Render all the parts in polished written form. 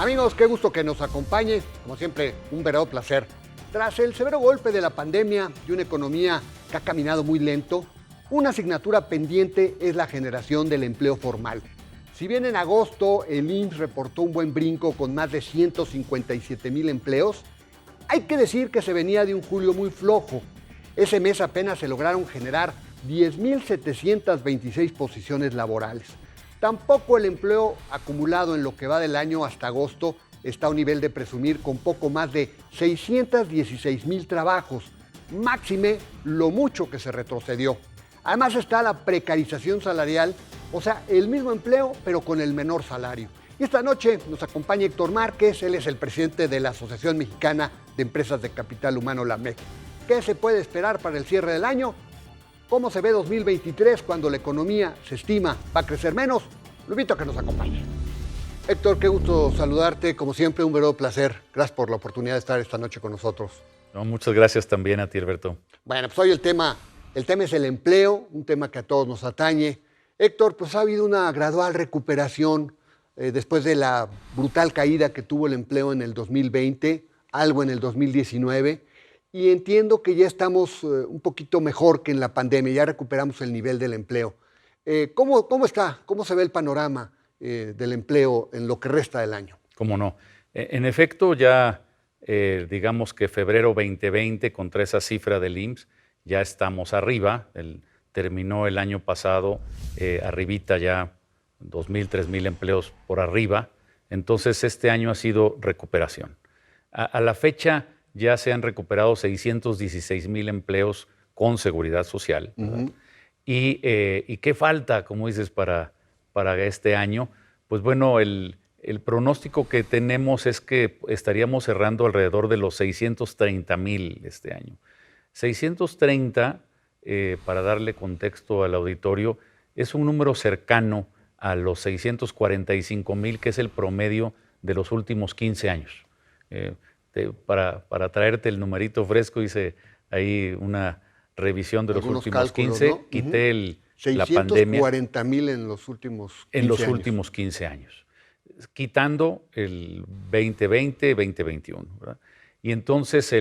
Amigos, qué gusto que nos acompañe. Como siempre, un verdadero placer. Tras el severo golpe de la pandemia y una economía que ha caminado muy lento, una asignatura pendiente es la generación del empleo formal. Si bien en agosto el IMSS reportó un buen brinco con más de 157,000 empleos, hay que decir que se venía de un julio muy flojo. Ese mes apenas se lograron generar 10,726 posiciones laborales. Tampoco el empleo acumulado en lo que va del año hasta agosto está a un nivel de presumir, con poco más de 616,000 trabajos, máxime lo mucho que se retrocedió. Además está la precarización salarial, o sea, el mismo empleo pero con el menor salario. Y esta noche nos acompaña Héctor Márquez, él es el presidente de la Asociación Mexicana de Empresas de Capital Humano, la AMEC. ¿Qué se puede esperar para el cierre del año? ¿Cómo se ve 2023 cuando la economía se estima va a crecer menos? Lo invito a que nos acompañe. Héctor, qué gusto saludarte, como siempre un verdadero placer. Gracias por la oportunidad de estar esta noche con nosotros. No, muchas gracias también a ti, Alberto. Bueno, pues hoy el tema es el empleo, un tema que a todos nos atañe. Héctor, pues ha habido una gradual recuperación después de la brutal caída que tuvo el empleo en el 2020, algo en el 2019, y entiendo que ya estamos un poquito mejor que en la pandemia, ya recuperamos el nivel del empleo. ¿Cómo está? ¿Cómo se ve el panorama del empleo en lo que resta del año? ¿Cómo no? En efecto, ya digamos que febrero 2020, contra esa cifra del IMSS, ya estamos arriba. Terminó el año pasado arribita ya 2,000, 3,000 empleos por arriba. Entonces, este año ha sido recuperación. A la fecha ya se han recuperado 616,000 empleos con seguridad social. Uh-huh. ¿Y qué falta, como dices, para este año? Pues bueno, el pronóstico que tenemos es que estaríamos cerrando alrededor de los 630,000 este año. 630, para darle contexto al auditorio, es un número cercano a los 645,000, que es el promedio de los últimos 15 años. Para traerte el numerito fresco, hice ahí una revisión de los últimos 15, ¿no? Quité la pandemia. 640,000 en los últimos 15 En los años. últimos 15 años, quitando el 2020, 2021, ¿verdad? Y entonces,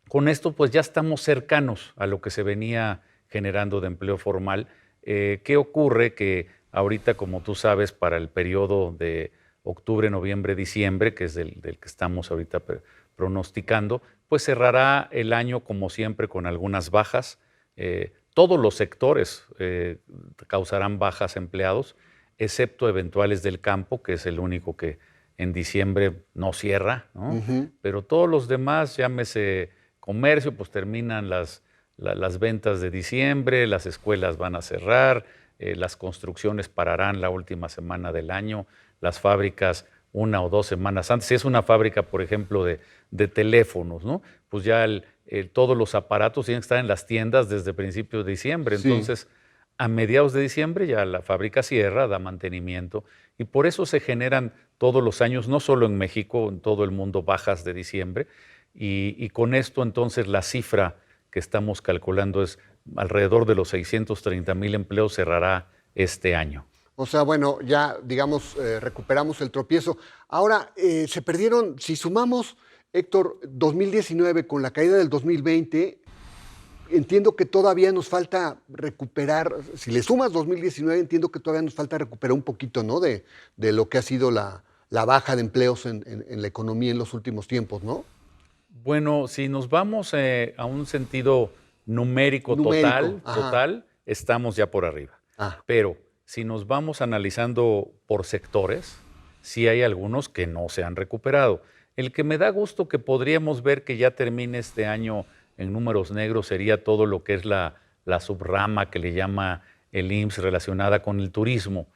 con esto pues ya estamos cercanos a lo que se venía generando de empleo formal. ¿Qué ocurre? Que ahorita, como tú sabes, para el periodo de octubre, noviembre, diciembre, que es del que estamos ahorita pronosticando, pues cerrará el año como siempre con algunas bajas. Todos los sectores causarán bajas empleados, excepto eventuales del campo, que es el único que en diciembre no cierra, ¿no? Uh-huh. Pero todos los demás, llámese comercio, pues terminan las ventas de diciembre, las escuelas van a cerrar, las construcciones pararán la última semana del año, las fábricas 1 o 2 semanas antes. Si es una fábrica, por ejemplo, de teléfonos, ¿no? Pues ya todos los aparatos tienen que estar en las tiendas desde principios de diciembre. Sí. Entonces, a mediados de diciembre ya la fábrica cierra, da mantenimiento, y por eso se generan todos los años, no solo en México, en todo el mundo, bajas de diciembre. Y con esto, entonces, la cifra que estamos calculando es alrededor de los 630,000 empleos cerrará este año. O sea, bueno, ya, digamos, recuperamos el tropiezo. Ahora, se perdieron, si sumamos, Héctor, 2019 con la caída del 2020, entiendo que todavía nos falta recuperar, si le sumas 2019, entiendo que todavía nos falta recuperar un poquito, ¿no? De lo que ha sido la baja de empleos en la economía en los últimos tiempos, ¿no? Bueno, si nos vamos a un sentido numérico. Total, estamos ya por arriba. Pero si nos vamos analizando por sectores, sí hay algunos que no se han recuperado. El que me da gusto que podríamos ver que ya termine este año en números negros sería todo lo que es la subrama que le llama el IMSS relacionada con el turismo,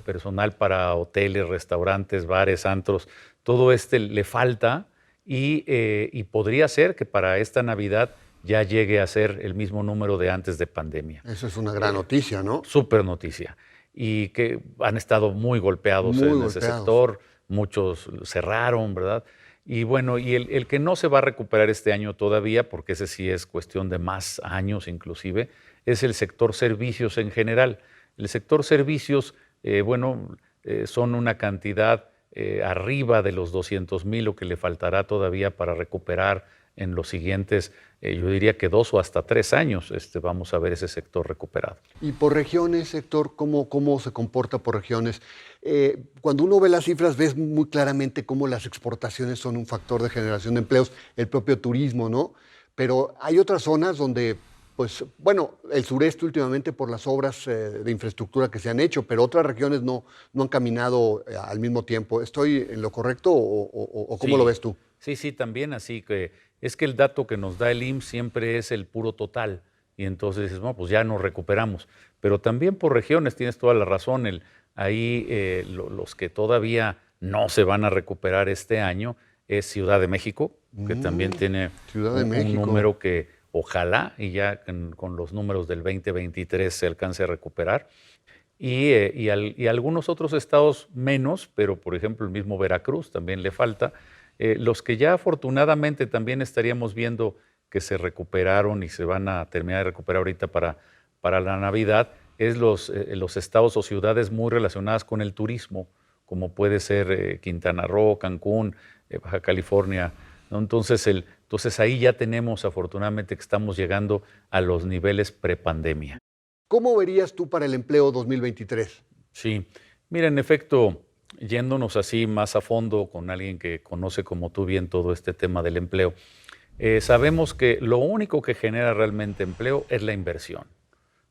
personal para hoteles, restaurantes, bares, antros. Todo le falta y podría ser que para esta Navidad ya llegue a ser el mismo número de antes de pandemia. Eso es una gran noticia, ¿no? Súper noticia. Y que han estado muy golpeados ese sector, muchos cerraron, ¿verdad? Y bueno, y el que no se va a recuperar este año todavía, porque ese sí es cuestión de más años inclusive, es el sector servicios en general. El sector servicios, son una cantidad arriba de los 200,000, lo que le faltará todavía para recuperar en los siguientes, yo diría que 2 o hasta 3 años, vamos a ver ese sector recuperado. Y por regiones, Héctor, ¿cómo se comporta por regiones? Cuando uno ve las cifras, ves muy claramente cómo las exportaciones son un factor de generación de empleos, el propio turismo, ¿no? Pero hay otras zonas donde, pues, bueno, el sureste últimamente por las obras de infraestructura que se han hecho, pero otras regiones no han caminado al mismo tiempo. ¿Estoy en lo correcto o cómo lo ves tú? Sí, también, así que es que el dato que nos da el IMSS siempre es el puro total, y entonces dices, no, pues ya nos recuperamos. Pero también por regiones, tienes toda la razón, los que todavía no se van a recuperar este año es Ciudad de México, que también tiene un número que ojalá, y ya con los números del 2023 se alcance a recuperar. Y algunos otros estados menos, pero por ejemplo el mismo Veracruz también le falta. Los que ya afortunadamente también estaríamos viendo que se recuperaron y se van a terminar de recuperar ahorita para la Navidad, es los estados o ciudades muy relacionadas con el turismo, como puede ser Quintana Roo, Cancún, Baja California, ¿no? Entonces ahí ya tenemos afortunadamente que estamos llegando a los niveles prepandemia. ¿Cómo verías tú para el empleo 2023? Sí, mira, en efecto, yéndonos así más a fondo con alguien que conoce como tú bien todo este tema del empleo, sabemos que lo único que genera realmente empleo es la inversión.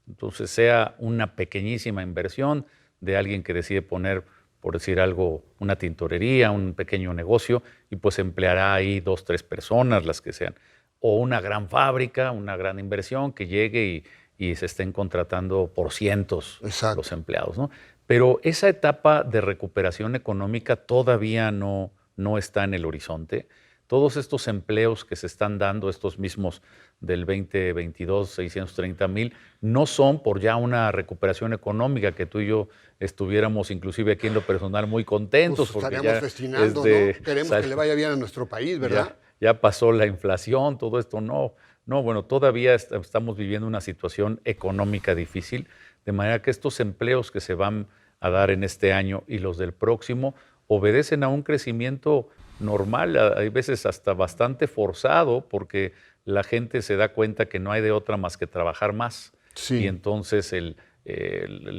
Entonces, sea una pequeñísima inversión de alguien que decide poner, por decir algo, una tintorería, un pequeño negocio, y pues empleará ahí 2, 3 personas, las que sean. O una gran fábrica, una gran inversión que llegue y se estén contratando por cientos los empleados, ¿no? Pero esa etapa de recuperación económica todavía no está en el horizonte. Todos estos empleos que se están dando, estos mismos del 2022, 630,000, no son por ya una recuperación económica que tú y yo estuviéramos inclusive aquí en lo personal muy contentos. Pues estaríamos festinando, ¿no? Queremos que le vaya bien a nuestro país, ¿verdad? Ya pasó la inflación, todo esto no, bueno, todavía estamos viviendo una situación económica difícil, de manera que estos empleos que se van a dar en este año y los del próximo obedecen a un crecimiento normal, hay veces hasta bastante forzado, porque la gente se da cuenta que no hay de otra más que trabajar más. Sí. Y entonces el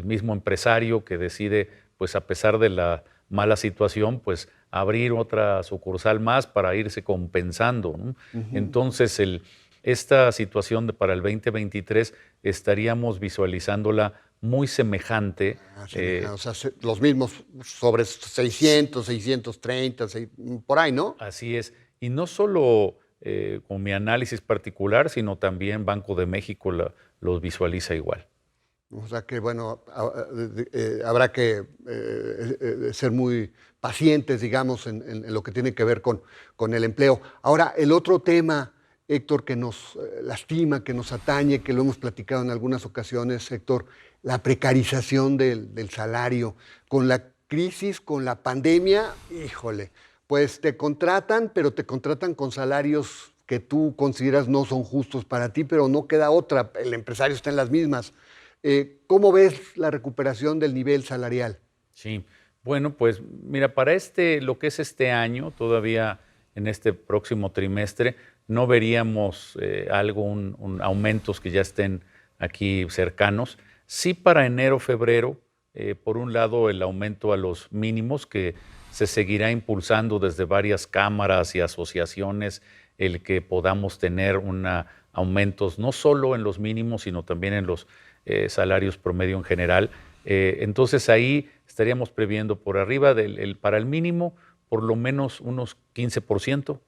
mismo empresario que decide, pues a pesar de la mala situación, pues abrir otra sucursal más para irse compensando, ¿no? Entonces esta situación para el 2023 estaríamos visualizándola muy semejante. O sea, los mismos sobre 600, 630, por ahí, ¿no? Así es. Y no solo con mi análisis particular, sino también Banco de México los visualiza igual. O sea que, bueno, habrá que ser muy pacientes, digamos, en lo que tiene que ver con el empleo. Ahora, el otro tema, Héctor, que nos lastima, que nos atañe, que lo hemos platicado en algunas ocasiones, Héctor, la precarización del salario. Con la crisis, con la pandemia, híjole, pues te contratan, pero te contratan con salarios que tú consideras no son justos para ti, pero no queda otra, el empresario está en las mismas. ¿Cómo ves la recuperación del nivel salarial? Sí, bueno, pues mira, para lo que es este año, todavía en este próximo trimestre, no veríamos aumentos que ya estén aquí cercanos. Sí, para enero, febrero, por un lado el aumento a los mínimos que se seguirá impulsando desde varias cámaras y asociaciones, el que podamos tener aumentos no solo en los mínimos, sino también en los salarios promedio en general. Entonces ahí estaríamos previendo por arriba para el mínimo por lo menos unos 15%,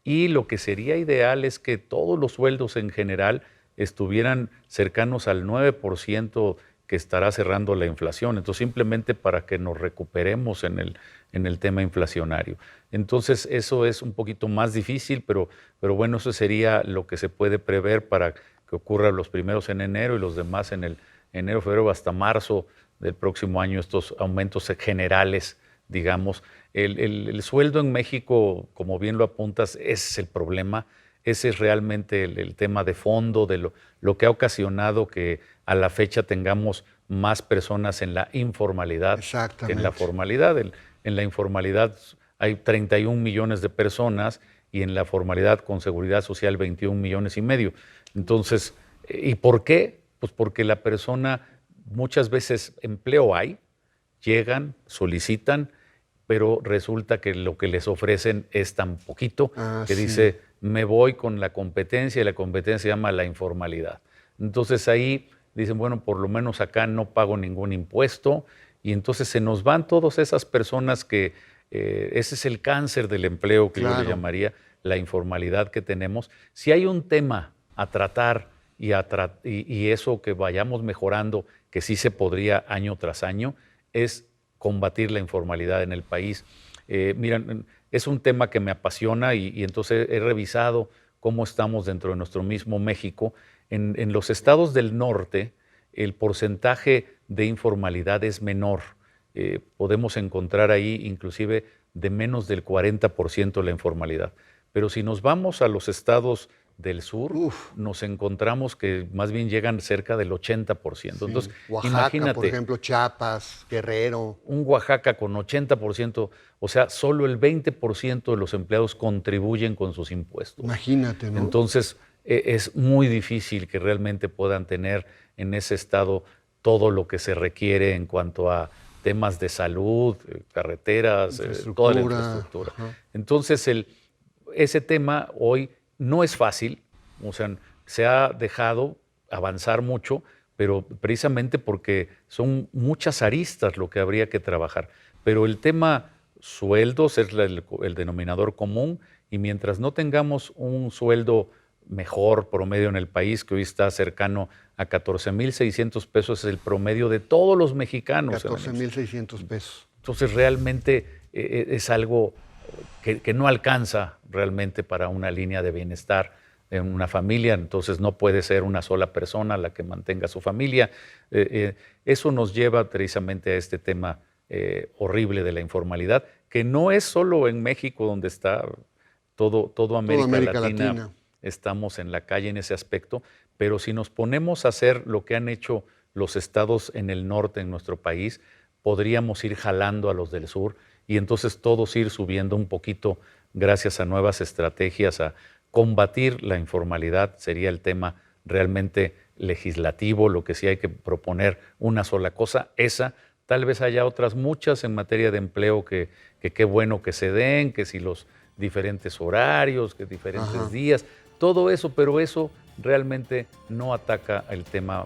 y lo que sería ideal es que todos los sueldos en general estuvieran cercanos al 9% que estará cerrando la inflación. Entonces, simplemente para que nos recuperemos en el tema inflacionario. Entonces, eso es un poquito más difícil, pero bueno, eso sería lo que se puede prever para que ocurra los primeros en enero y los demás en el enero, febrero hasta marzo del próximo año, estos aumentos generales, digamos. El sueldo en México, como bien lo apuntas, ese es el problema. Ese es realmente el tema de fondo de lo que ha ocasionado que a la fecha tengamos más personas en la informalidad que en la formalidad. en la informalidad hay 31 millones de personas y en la formalidad con seguridad social 21 millones y medio. Entonces, ¿y por qué? Pues porque la persona, muchas veces empleo hay, llegan, solicitan, pero resulta que lo que les ofrecen es tan poquito que sí. dice, me voy con la competencia, y la competencia se llama la informalidad. Entonces ahí dicen, bueno, por lo menos acá no pago ningún impuesto, y entonces se nos van todas esas personas que ese es el cáncer del empleo que yo le llamaría, la informalidad que tenemos. Si hay un tema a tratar y eso que vayamos mejorando, que sí se podría año tras año, es combatir la informalidad en el país. Miren, es un tema que me apasiona y entonces he revisado cómo estamos dentro de nuestro mismo México. En los estados del norte, el porcentaje de informalidad es menor. Podemos encontrar ahí inclusive de menos del 40% la informalidad. Pero si nos vamos a los estados del sur, nos encontramos que más bien llegan cerca del 80%. Sí. Entonces, Oaxaca, imagínate, por ejemplo, Chiapas, Guerrero. un Oaxaca con 80%, o sea, solo el 20% de los empleados contribuyen con sus impuestos. Imagínate, ¿no? Entonces, es muy difícil que realmente puedan tener en ese estado todo lo que se requiere en cuanto a temas de salud, carreteras, toda la infraestructura. Entonces, ese tema hoy no es fácil, o sea, se ha dejado avanzar mucho, pero precisamente porque son muchas aristas lo que habría que trabajar. Pero el tema sueldos es el denominador común, y mientras no tengamos un sueldo mejor promedio en el país, que hoy está cercano a 14,600 pesos, es el promedio de todos los mexicanos. 14,600 pesos. Entonces realmente es algo que no alcanza realmente para una línea de bienestar en una familia. Entonces no puede ser una sola persona la que mantenga su familia. Eso nos lleva precisamente a este tema horrible de la informalidad, que no es solo en México donde está toda América Latina. Estamos en la calle en ese aspecto, pero si nos ponemos a hacer lo que han hecho los estados en el norte en nuestro país, podríamos ir jalando a los del sur y entonces todos ir subiendo un poquito gracias a nuevas estrategias, a combatir la informalidad. Sería el tema realmente legislativo, lo que sí hay que proponer una sola cosa, esa. Tal vez haya otras muchas en materia de empleo que qué bueno que se den, que si los diferentes horarios, que diferentes días, todo eso, pero eso realmente no ataca el tema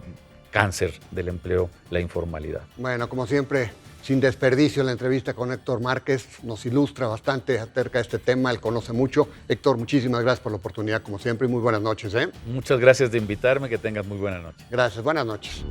cáncer del empleo, la informalidad. Bueno, como siempre, sin desperdicio, la entrevista con Héctor Márquez nos ilustra bastante acerca de este tema, él conoce mucho. Héctor, muchísimas gracias por la oportunidad, como siempre, y muy buenas noches. Muchas gracias de invitarme, que tengas muy buena noche. Gracias, buenas noches.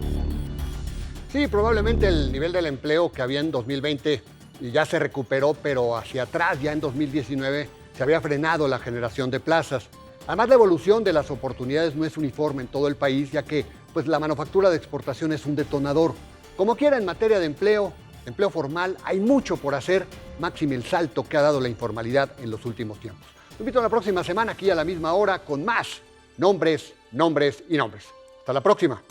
Sí, probablemente el nivel del empleo que había en 2020 ya se recuperó, pero hacia atrás, ya en 2019, se había frenado la generación de plazas. Además, la evolución de las oportunidades no es uniforme en todo el país, ya que pues, la manufactura de exportación es un detonador. Como quiera, en materia de empleo formal, hay mucho por hacer, máxime el salto que ha dado la informalidad en los últimos tiempos. Te invito a la próxima semana, aquí a la misma hora, con más nombres, nombres y nombres. Hasta la próxima.